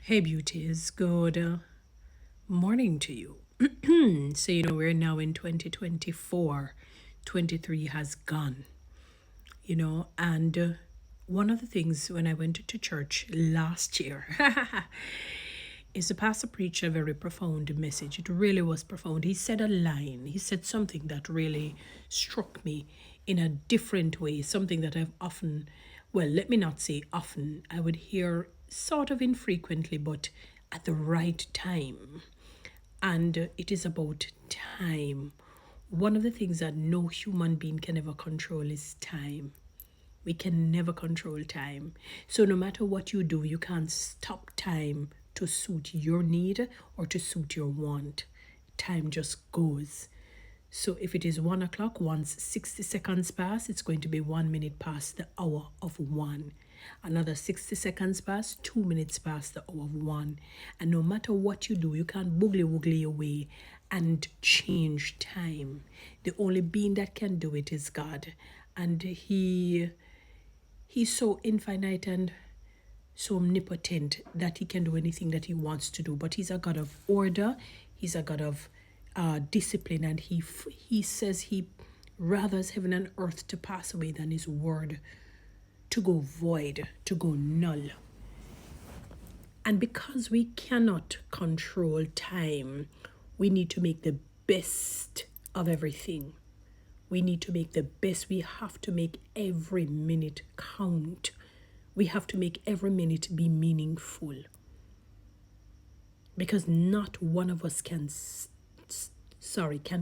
Hey, beauties. Good morning to you. So, we're now in 2024. 23 has gone, and one of the things when I went to church last year is the pastor preached a very profound message. It really was profound. He said a line, he said something that really struck me in a different way, something that I've often, well, let me not say often, I would hear sort of infrequently, but at the right time. And it is about time. One of the things that no human being can ever control is time. We can never control time. So no matter what you do, you can't stop time to suit your need or to suit your want. Time just goes. So if it is 1 o'clock, once 60 seconds pass, it's going to be 1 minute past the hour of one. Another 60 seconds pass, 2 minutes past the hour of one. And no matter what you do, you can't boogly woogly your way and change time. The only being that can do it is God. And He's so infinite and so omnipotent that he can do anything that he wants to do. But he's a God of order. He's a God of discipline, and he says he rathers heaven and earth to pass away than his word to go void, to go null. And because we cannot control time, we need to make the best of everything. We need to make the best. We have to make every minute count. We have to make every minute be meaningful. Because not one of us can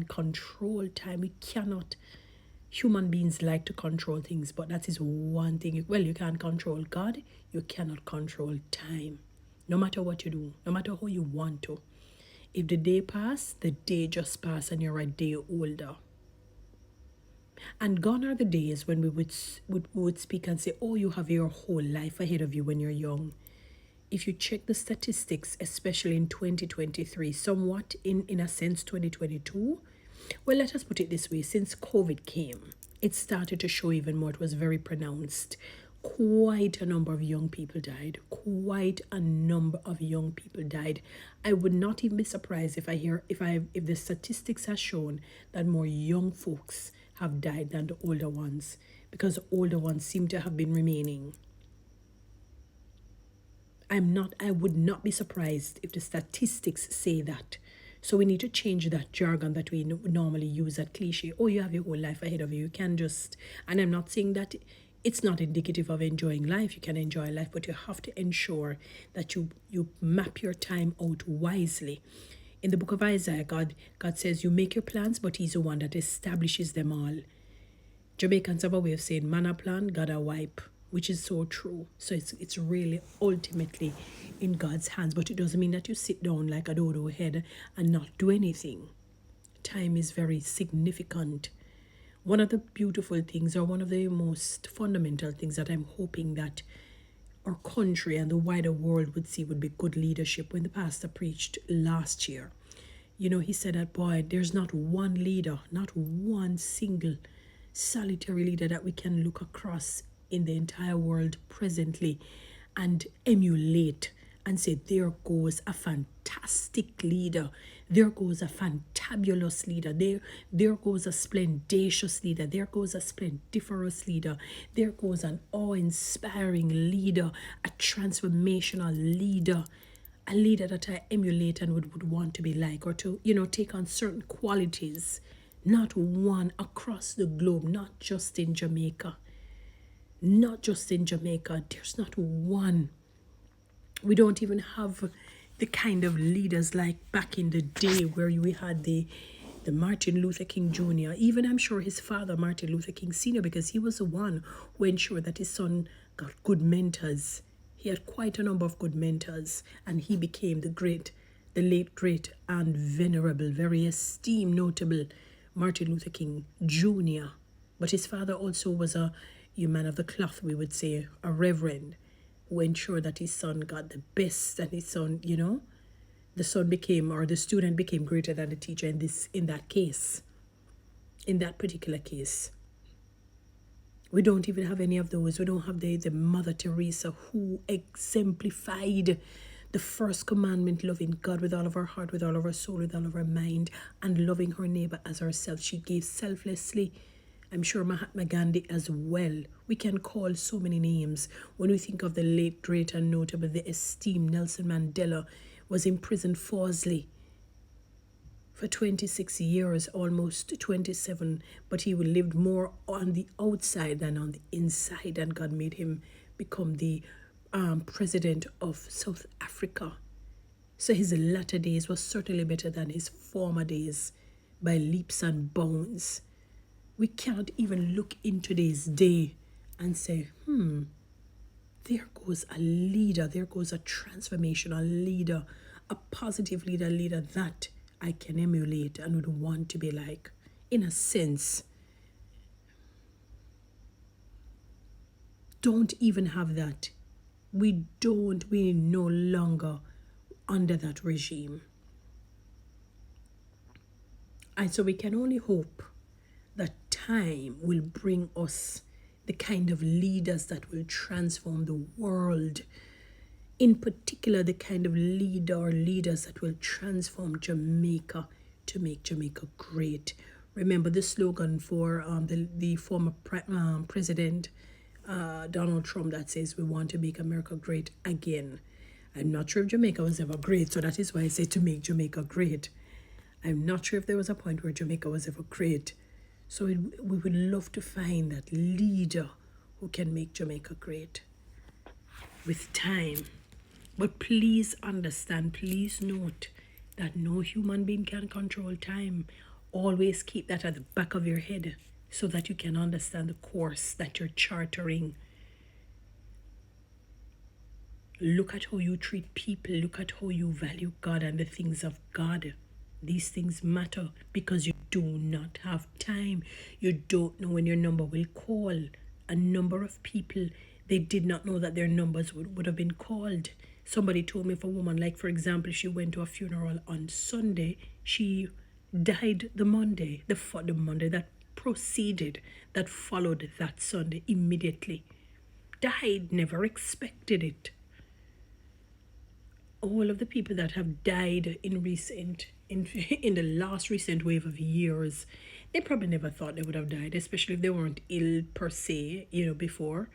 control time. We cannot. Human beings like to control things, but that is one thing. Well, you can't control God. You cannot control time. No matter what you do, no matter how you want to. If the day pass, the day just pass and you're a day older. And gone are the days when we would speak and say, oh, you have your whole life ahead of you when you're young. If you check the statistics, especially in 2023, somewhat in a sense 2022, well, let us put it this way. Since COVID came, it started to show even more. It was very pronounced. Quite a number of young people died. Quite a number of young people died. I would not even be surprised if the statistics have shown that more young folks have died than the older ones, because the older ones seem to have been remaining. I would not be surprised if the statistics say that. So we need to change that jargon that we normally use, that cliche. Oh, you have your whole life ahead of you. You can just, and I'm not saying that it's not indicative of enjoying life. You can enjoy life, but you have to ensure that you map your time out wisely. In the book of Isaiah, God says, you make your plans, but he's the one that establishes them all. Jamaicans have a way of saying, man a plan, God a wipe, which is so true. So it's really ultimately in God's hands, but it doesn't mean that you sit down like a dodo head and not do anything. Time is very significant. One of the beautiful things, or one of the most fundamental things that I'm hoping that our country and the wider world would see would be good leadership. When the pastor preached last year, he said that, boy, there's not one leader, not one single solitary leader that we can look across in the entire world presently and emulate and say, there goes a fantastic leader, there goes a fantabulous leader, there goes a splendacious leader, there goes a splendiferous leader, there goes an awe-inspiring leader, a transformational leader, a leader that I emulate and would want to be like, or to, take on certain qualities. Not one across the globe, not just in Jamaica. Not just in Jamaica. There's not one. We don't even have the kind of leaders like back in the day where we had the Martin Luther King Jr., even I'm sure his father, Martin Luther King Sr., because he was the one who ensured that his son got good mentors. He had quite a number of good mentors, and he became the late great and venerable, very esteemed, notable Martin Luther King Jr. But his father also was a man of the cloth, we would say, a reverend, who ensured that his son got the best, and his son, the student became greater than the teacher in that particular case. We don't even have any of those. We don't have the Mother Teresa, who exemplified The first commandment, loving God with all of our heart, with all of our soul, with all of our mind, and loving her neighbor as ourselves. She gave selflessly. I'm sure Mahatma Gandhi as well. We can call so many names. When we think of the late, great, and notable, the esteemed Nelson Mandela was imprisoned falsely for 26 years, almost 27, but he lived more on the outside than on the inside, and God made him become the president of South Africa. So his latter days was certainly better than his former days by leaps and bounds. We can't even look in today's day and say, there goes a leader, there goes a transformational leader, a positive leader that I can emulate and would want to be like. In a sense, don't even have that. We no longer under that regime. And so we can only hope that time will bring us the kind of leaders that will transform the world. In particular, the kind of leader or leaders that will transform Jamaica to make Jamaica great. Remember the slogan for the former president, Donald Trump, that says we want to make America great again. I'm not sure if Jamaica was ever great, so that is why I say to make Jamaica great. I'm not sure if there was a point where Jamaica was ever great. So we would love to find that leader who can make Jamaica great with time. But please understand, please note that no human being can control time. Always keep that at the back of your head so that you can understand the course that you're chartering. Look at how you treat people. Look at how you value God and the things of God. These things matter because you do not have time. You don't know when your number will call. A number of people, they did not know that their numbers would have been called. Somebody told me if a woman, like for example, she went to a funeral on Sunday, she died the Monday, the Monday that proceeded, that followed that Sunday immediately. Died, never expected it. All of the people that have died in the last recent wave of years, they probably never thought they would have died, especially if they weren't ill per se, before.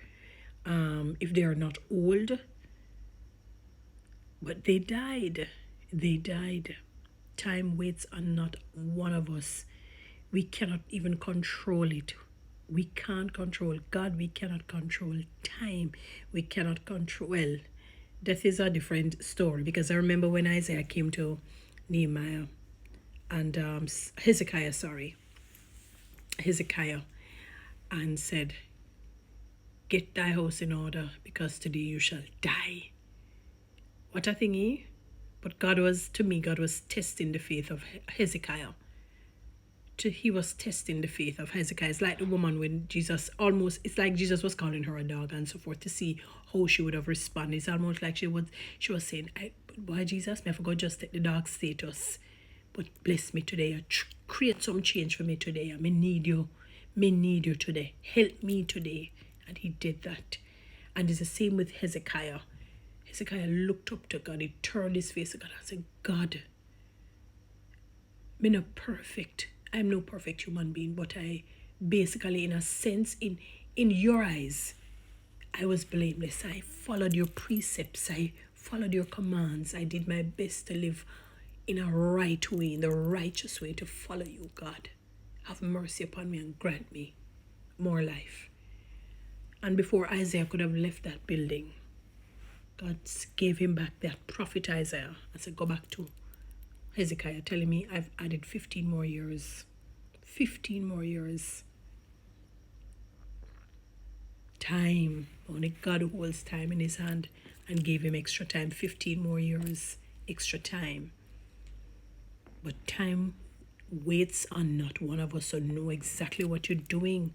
If they are not old. But they died. They died. Time waits on not one of us. We cannot even control it. We can't control God. We cannot control time. We cannot control... Well, death is a different story, because I remember when Isaiah came to Nehemiah and Hezekiah, and said, get thy house in order, because today you shall die. What a thingy. But God was testing the faith of Hezekiah. He was testing the faith of Hezekiah. It's like the woman when it's like Jesus was calling her a dog and so forth, to see how she would have responded. It's almost like she was saying, why Jesus, I forgot just take the dog status, but bless me today, create some change for me today. I need you today, help me today. And he did that. And it's the same with Hezekiah. Hezekiah looked up to God. He turned his face to God and said, God, I'm no perfect human being, but I basically, in a sense, in your eyes, I was blameless. I followed your precepts. I followed your commands. I did my best to live in a right way, in the righteous way, to follow you, God. Have mercy upon me and grant me more life. And before Isaiah could have left that building, God gave him back that prophet Isaiah and said, go back to Hezekiah, telling me I've added 15 more years. 15 more years. Time. Only God holds time in his hand, and gave him extra time. 15 more years. Extra time. But time waits on not one of us, so know exactly what you're doing.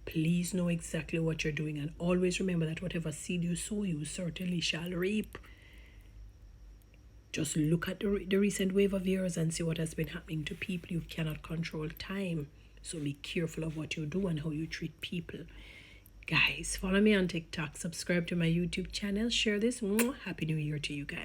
Please know exactly what you're doing, and always remember that whatever seed you sow, you certainly shall reap. Just look at the recent wave of years and see what has been happening to people. You cannot control time, so be careful of what you do and how you treat people. Guys, follow me on TikTok, subscribe to my YouTube channel, share this. Happy New Year to you guys.